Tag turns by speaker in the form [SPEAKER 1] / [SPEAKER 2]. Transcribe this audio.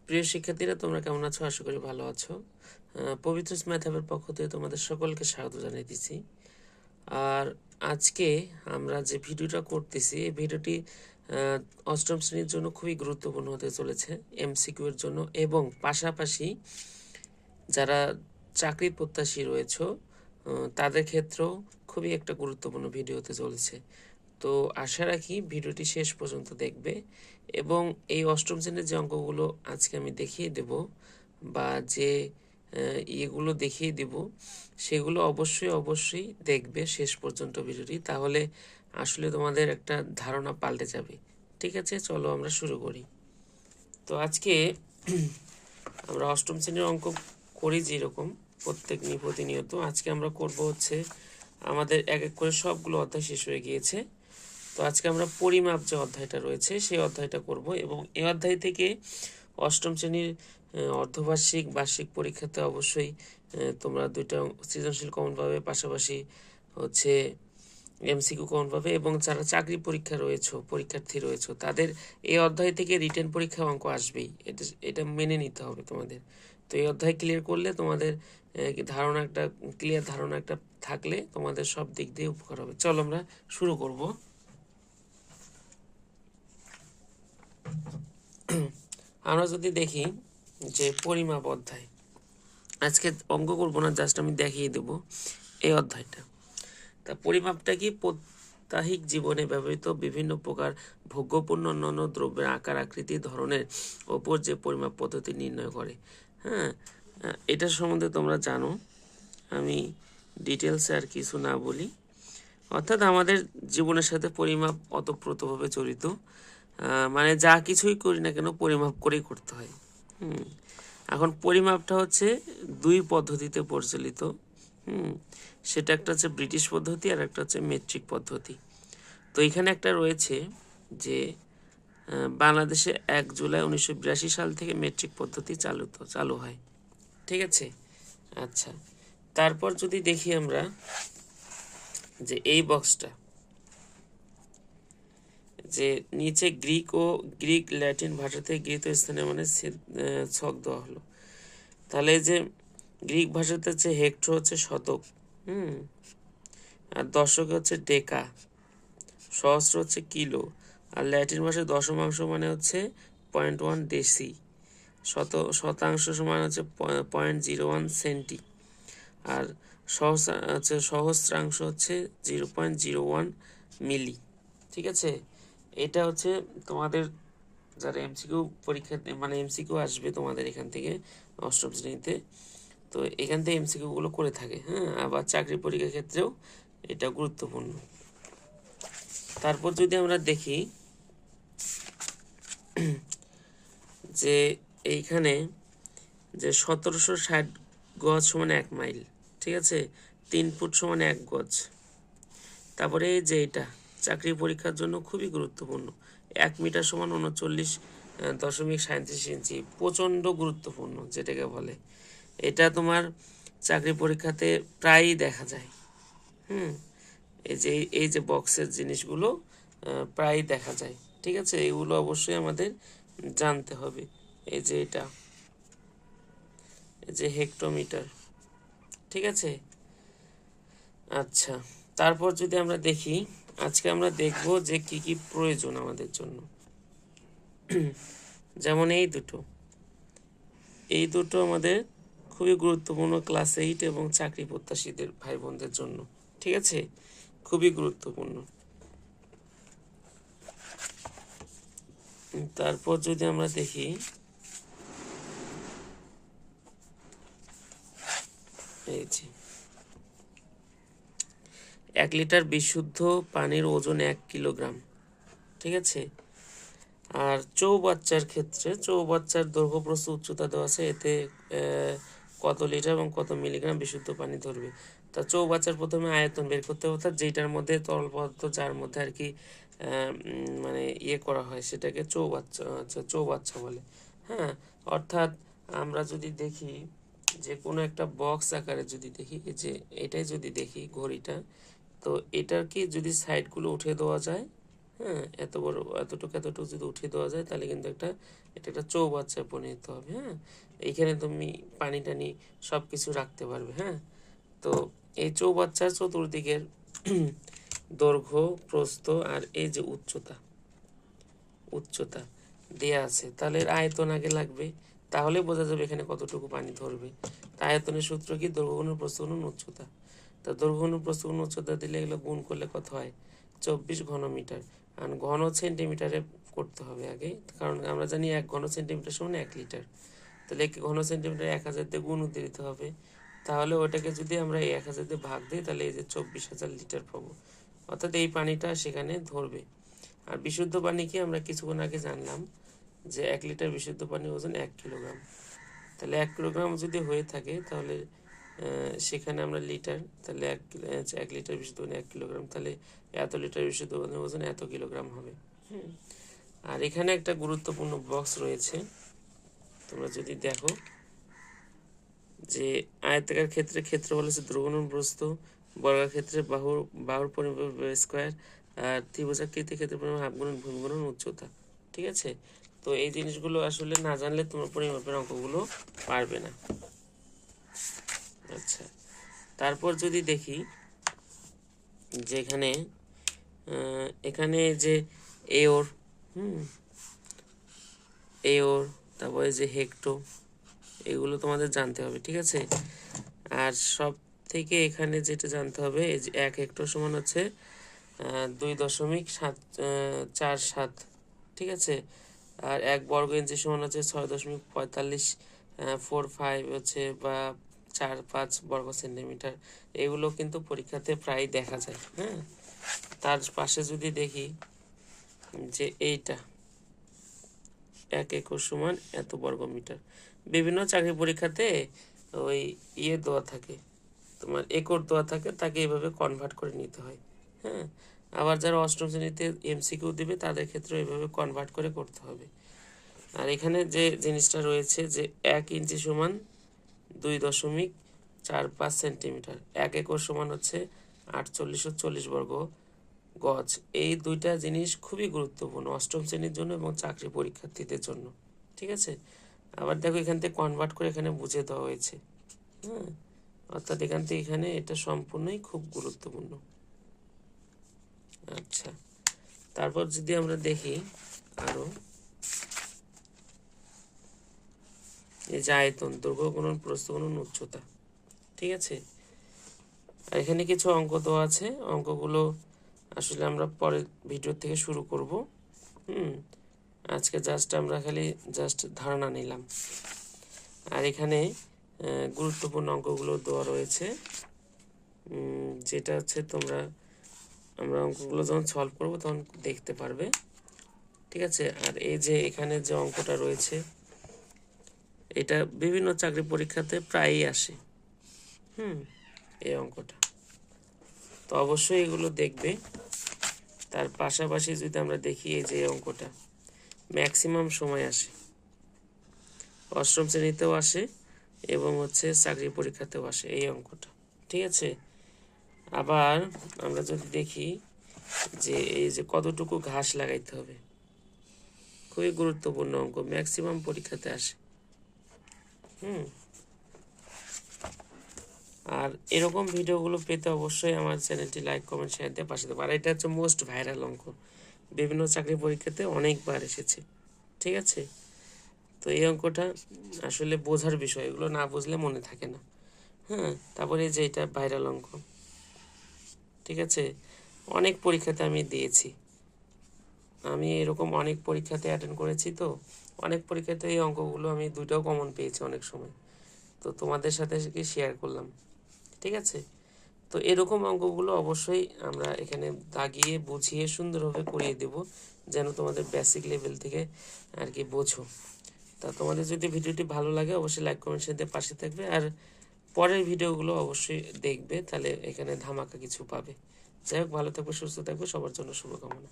[SPEAKER 1] প্রিয় শিক্ষার্থীরা, তোমরা কেমন আছো? আশা করি ভালো আছো। পবিত্র ম্যাথ হ্যাবের পক্ষ থেকে তোমাদের সকলকে স্বাগত জানাইতেছি। আর আজকে আমরা যে ভিডিওটা করতেছি, এই ভিডিওটি অষ্টম শ্রেণীর জন্য খুবই গুরুত্বপূর্ণ হতে চলেছে, এমসিকিউ এর জন্য, এবং পাশাপাশি যারা চাকরি প্রত্যাশী রয়েছে তাদের ক্ষেত্রেও খুবই একটা গুরুত্বপূর্ণ ভিডিও হতে চলেছে। তো আশা রাখি ভিডিওটি শেষ পর্যন্ত দেখবে এবং এই অষ্টম শ্রেণীর যে অঙ্কগুলো আজকে আমি দেখিয়ে দেব বা যে ইয়েগুলো দেখিয়ে দেব সেগুলো অবশ্যই দেখবে শেষ পর্যন্ত ভিডিওটি, তাহলে আসলে তোমাদের একটা ধারণা পাল্টে যাবে। ঠিক আছে, চলো আমরা শুরু করি। তো আজকে আমরা অষ্টম শ্রেণীর অঙ্ক করি যেরকম প্রতিনিয়ত, আজকে আমরা করব হচ্ছে আমাদের এক এক করে সবগুলো অধ্যায় শেষ হয়ে গিয়েছে। তো আজকে আমরা পরিমাপ যে অধ্যায়টা রয়েছে সেই অধ্যায়টা করব এবং এই অধ্যায় থেকে অষ্টম শ্রেণীর অর্ধবার্ষিক বার্ষিক পরীক্ষাতে অবশ্যই তোমরা দুইটা সৃজনশীল কমন পাবে, পাশাপাশি হচ্ছে এমসিকিউ কমন পাবে, এবং যারা চাকরি পরীক্ষার্থী রয়েছে তাদের এই অধ্যায় থেকে রিটেন পরীক্ষা অঙ্ক আসবেই, এটা মেনে নিতে হবে তোমাদের। তো এই অধ্যায় ক্লিয়ার করলে তোমাদের ক্লিয়ার ধারণা একটা থাকলে তোমাদের সব দিক দিয়ে উপকার হবে। চলো আমরা শুরু করব। আমরা যদি দেখি যে পরিমাপ অধ্যায়, আজকে অঙ্ক করবো না, জাস্ট আমি দেখিয়ে দেব এই অধ্যায়টা। তা পরিমাপটা কি? প্রাত্যহিক জীবনে ব্যবহৃত বিভিন্ন প্রকার ভোগ্যপূর্ণ অন্যান্য দ্রব্যের আকার, আকৃতি, ধরনের ওপর যে পরিমাপ পদ্ধতি নির্ণয় করে। হ্যাঁ, এটা সম্বন্ধে তোমরা জানো, আমি ডিটেলসে আর কিছু না বলি। অর্থাৎ আমাদের জীবনের সাথে পরিমাপ ওতপ্রোতভাবে জড়িত। মানে যা কিছুই করি না কেন পরিমাপ করেই করতে হয়। এখন পরিমাপটা হচ্ছে দুই পদ্ধতিতে পরিচালিত। সেটা একটা হচ্ছে ব্রিটিশ পদ্ধতি আর একটা হচ্ছে মেট্রিক পদ্ধতি। তো এখানে একটা রয়েছে যে বাংলাদেশে 1 জুলাই 1982 সাল থেকে মেট্রিক পদ্ধতি চালু হয়। ঠিক আছে, আচ্ছা। তারপর যদি দেখি আমরা যে এই বক্সটা, যে নিচে গ্রিক ল্যাটিন ভাষাতে গৃহীত স্থানে মানে ছক দেওয়া হলো। তাহলে যে গ্রিক ভাষাতে হচ্ছে হেক্টর হচ্ছে শতক, আর দশক হচ্ছে ডেকা, সহস্র হচ্ছে কিলো, আর ল্যাটিন ভাষায় দশমাংশ মানে হচ্ছে 0.1 ডেসি, শতাংশ সমান হচ্ছে 0.01 সেন্টি, আর সহস্রাংশ হচ্ছে 0.01 মিলি। ঠিক আছে, এটা হচ্ছে তোমাদের যারা এমসিকিউ পরীক্ষা মানে এমসিকিউ আসবে তোমাদের এখান থেকে অষ্টম শ্রেণীতে, তো এখান থেকে এমসিকিউগুলো করে থাকে। হ্যাঁ, আবার চাকরি পরীক্ষার ক্ষেত্রেও এটা গুরুত্বপূর্ণ। তারপর যদি আমরা দেখি যে এইখানে যে 1760 গজ সমান 1 মাইল, ঠিক আছে, 3 ফুট সমান 1 গজ। তারপরে এই যে এটা চাকরি পরীক্ষার জন্য খুবই গুরুত্বপূর্ণ, 1 মিটার সমান 39.37 ইঞ্চি, প্রচণ্ড গুরুত্বপূর্ণ যেটাকে বলে। এটা তোমার চাকরি পরীক্ষাতে প্রায়ই দেখা যায়। এই যে বক্সের জিনিসগুলো প্রায়ই দেখা যায়। ঠিক আছে, এগুলো অবশ্যই আমাদের জানতে হবে। এই যে এটা, এই যে হেক্টোমিটার। ঠিক আছে, আচ্ছা। তারপর যদি আমরা দেখি, আজকে আমরা দেখব যে কি কি প্রয়োজন আমাদের জন্য। যেমন এই দুটো আমাদের খুবই গুরুত্বপূর্ণ ক্লাস 8 এবং চাকরি প্রত্যাশীদের ভাই বোনদের জন্য। ঠিক আছে, খুবই গুরুত্বপূর্ণ। তারপর যদি আমরা দেখি, এই যে 1 লিটার বিশুদ্ধ পানির ওজন 1 কিলোগ্রাম। ঠিক আছে, আর চৌবাচ্চার ক্ষেত্রে চৌবাচ্চার দৈর্ঘ্য প্রস্থ উচ্চতা দেওয়া আছে, এতে কত লিটার এবং কত মিলিগ্রাম বিশুদ্ধ পানি ধরবে। তা চৌবাচ্চার প্রথমে আয়তন বের করতে হবে, অর্থাৎ যেটার মধ্যে তরল পদার্থ যার মধ্যে আর কি মানে ইয়ে করা হয় সেটাকে চৌবাচ্চা বলে। হ্যাঁ, অর্থাৎ আমরা যদি দেখি যে কোনো একটা বক্স আকারে যদি দেখি, এই যে এটাই যদি দেখি ঘড়িটা, তো এটার কি যদি সাইডগুলো উঠে দেওয়া যায়, হ্যাঁ, এত বড় এতটুকু যদি উঠিয়ে দেওয়া যায় তাহলে কিন্তু এটা একটা চৌবাচ্চায় পরিণত হবে। হ্যাঁ, এইখানে তুমি পানি টানি সব কিছু রাখতে পারবে। হ্যাঁ, তো এই চৌবাচ্চার চতুর্দিকের দৈর্ঘ্য, প্রস্থ আর এই যে উচ্চতা দেয়া আছে, তাহলে এর আয়তন আগে লাগবে, তাহলে বোঝা যাবে এখানে কতটুকু পানি ধরবে। তা আয়তনের সূত্র কি? দৈর্ঘ্য গুণন প্রস্থ গুণন উচ্চতা। তা দৈর্ঘ্য গুণন প্রস্থ গুণন উচ্চতা দিলে এগুলো গুণ করলে কত হয়? 24 ঘনমিটার। আর ঘন সেন্টিমিটারে করতে হবে আগে, কারণ আমরা জানি 1 ঘন সেন্টিমিটার সমান 1 লিটার। তাহলে 1 ঘন সেন্টিমিটার 1000 দিয়ে গুণ দিতে হবে। তাহলে ওটাকে যদি আমরা এই 1000 দিয়ে ভাগ দিই তাহলে এই যে 24,000 লিটার পাবো। অর্থাৎ এই পানিটা সেখানে ধরবে। আর বিশুদ্ধ পানি কি আমরা কিছুক্ষণ আগে জানলাম যে 1 লিটার বিশুদ্ধ পানির ওজন 1 কিলোগ্রাম। তাহলে 1 কিলোগ্রাম যদি হয়ে থাকে তাহলে সেখানে আমরা লিটার, তাহলে 1 লিটার বিশুদ্ধ পানি 1 কিলোগ্রাম, তাহলে এত লিটার বিশুদ্ধ পানির ওজন এত কিলোগ্রাম হবে। আর এখানে একটা গুরুত্বপূর্ণ বক্স রয়েছে, তোমরা যদি দেখো যে আয়তাকার ক্ষেত্রে ক্ষেত্রফল হচ্ছে দৈর্ঘ্য গুণন প্রস্থ, বর্গাক্ষেত্রে বাহুর পরিমাপ স্কোয়ার, আর ত্রিভুজাকৃতির ক্ষেত্রে পরিমাপ হাফ গুণন ভূমি গুণন উচ্চতা। ঠিক আছে, তো এই জিনিসগুলো আসলে না জানলে তোমার পরিমাপের অঙ্কগুলো পারবে না। আচ্ছা, তারপর যদি দেখি যে এখানে যে এওর এওর তারপরে যে হেক্টো, এগুলো তোমাদের জানতে হবে। ঠিক আছে, আর সব থেকে এখানে যেটা জানতে হবে, এই যে 1 হেক্টর সমান হচ্ছে 2.747। ঠিক আছে, আর 1 বর্গ ইঞ্চি সমান হচ্ছে 6.4545 হচ্ছে বা 4-5 বর্গ সেন্টিমিটার। এগুলো কিন্তু পরীক্ষাতে প্রায় দেখা যায়। হ্যাঁ, তার পাশে যদি দেখি যে এইটা 1 একর সমান এত বর্গ মিটার, বিভিন্ন চাকরি পরীক্ষাতে ওই দেওয়া থাকে, তোমার একর দেওয়া থাকে, তাকে এইভাবে কনভার্ট করে নিতে হয়। হ্যাঁ, আবার যারা অষ্টম শ্রেণীতে এমসিকিউ দিবে তাদের ক্ষেত্রে এইভাবে কনভার্ট করে করতে হবে। আর এখানে যে জিনিসটা রয়েছে যে 1 ইঞ্চি সমান 2.45 সেন্টিমিটার, 1 একর সমান হচ্ছে 4840 বর্গ গজ। এই দুইটা জিনিস খুবই গুরুত্বপূর্ণ অষ্টম শ্রেণীর জন্য এবং চাকরি পরীক্ষার্থীদের জন্য। ঠিক আছে, আবার দেখো এখান থেকে কনভার্ট করে এখানে বুঝে দেওয়া হয়েছে। হ্যাঁ, অর্থাৎ এখান থেকে এখানে এটা সম্পূর্ণই খুব গুরুত্বপূর্ণ। আচ্ছা, তারপর যদি আমরা দেখি আরো, এই যে আয়তন, দৈর্ঘ্য গুণন প্রস্থ গুণন উচ্চতা। ঠিক আছে, আর এখানে কিছু অঙ্ক দেওয়া আছে, অঙ্কগুলো আসলে আমরা পরের ভিডিও থেকে শুরু করব। আজকে আমরা খালি ধারণা নিলাম। আর এখানে গুরুত্বপূর্ণ অঙ্কগুলো দেওয়া রয়েছে, যেটা হচ্ছে আমরা অঙ্কগুলো যখন সলভ করব তখন দেখতে পারবে। ঠিক আছে, আর এই যে এখানে যে অঙ্কটা রয়েছে এটা বিভিন্ন চাকরি পরীক্ষাতে প্রায়ই আসে। এই অঙ্কটা তো অবশ্যই এগুলো দেখবে। তার পাশাপাশি যদি আমরা দেখি এই যে অঙ্কটা ম্যাক্সিমাম সময় আসে, অষ্টম শ্রেণীতেও আসে এবং হচ্ছে চাকরি পরীক্ষাতেও আসে এই অঙ্কটা। ঠিক আছে, আবার আমরা যদি দেখি যে এই যে কতটুকু ঘাস লাগাইতে হবে, খুবই গুরুত্বপূর্ণ অঙ্ক, ম্যাক্সিমাম পরীক্ষাতে আসে। আর এরকম ভিডিওগুলো পেতে অবশ্যই আমার চ্যানেলটি লাইক কমেন্ট শেয়ার দিয়ে পাশে দেবো। আর এটা হচ্ছে মোস্ট ভাইরাল অঙ্ক, বিভিন্ন চাকরি পরীক্ষাতে অনেকবার এসেছে। ঠিক আছে, তো এই অঙ্কটা আসলে বোঝার বিষয়, এগুলো না বুঝলে মনে থাকে না। তারপরে যে এটা ভাইরাল অঙ্ক। ঠিক আছে, অনেক পরীক্ষাতে আমি দিয়েছি, আমি এরকম অনেক পরীক্ষাতে অ্যাটেন্ড করেছি, তো অনেক পরীক্ষাতে এই অঙ্কগুলো আমি 2টাও কমন পেয়েছি অনেক সময়, তো তোমাদের সাথে কি শেয়ার করলাম। ঠিক আছে, তো এরকম অঙ্কগুলো অবশ্যই আমরা এখানে দাগিয়ে বুঝিয়ে সুন্দরভাবে করিয়ে দেব, যেন তোমাদের বেসিক লেভেল থেকে আর কি বোঝো। তা তোমাদের যদি ভিডিওটি ভালো লাগে অবশ্যই লাইক কমেন্ট শেয়ার দিয়ে পাশে থাকবে, আর পরের ভিডিওগুলো অবশ্যই দেখবে, তাহলে এখানে ধামাকা কিছু পাবে। যাই হোক, ভালো থাকবে, সুস্থ থাকবে, সবার জন্য শুভকামনা।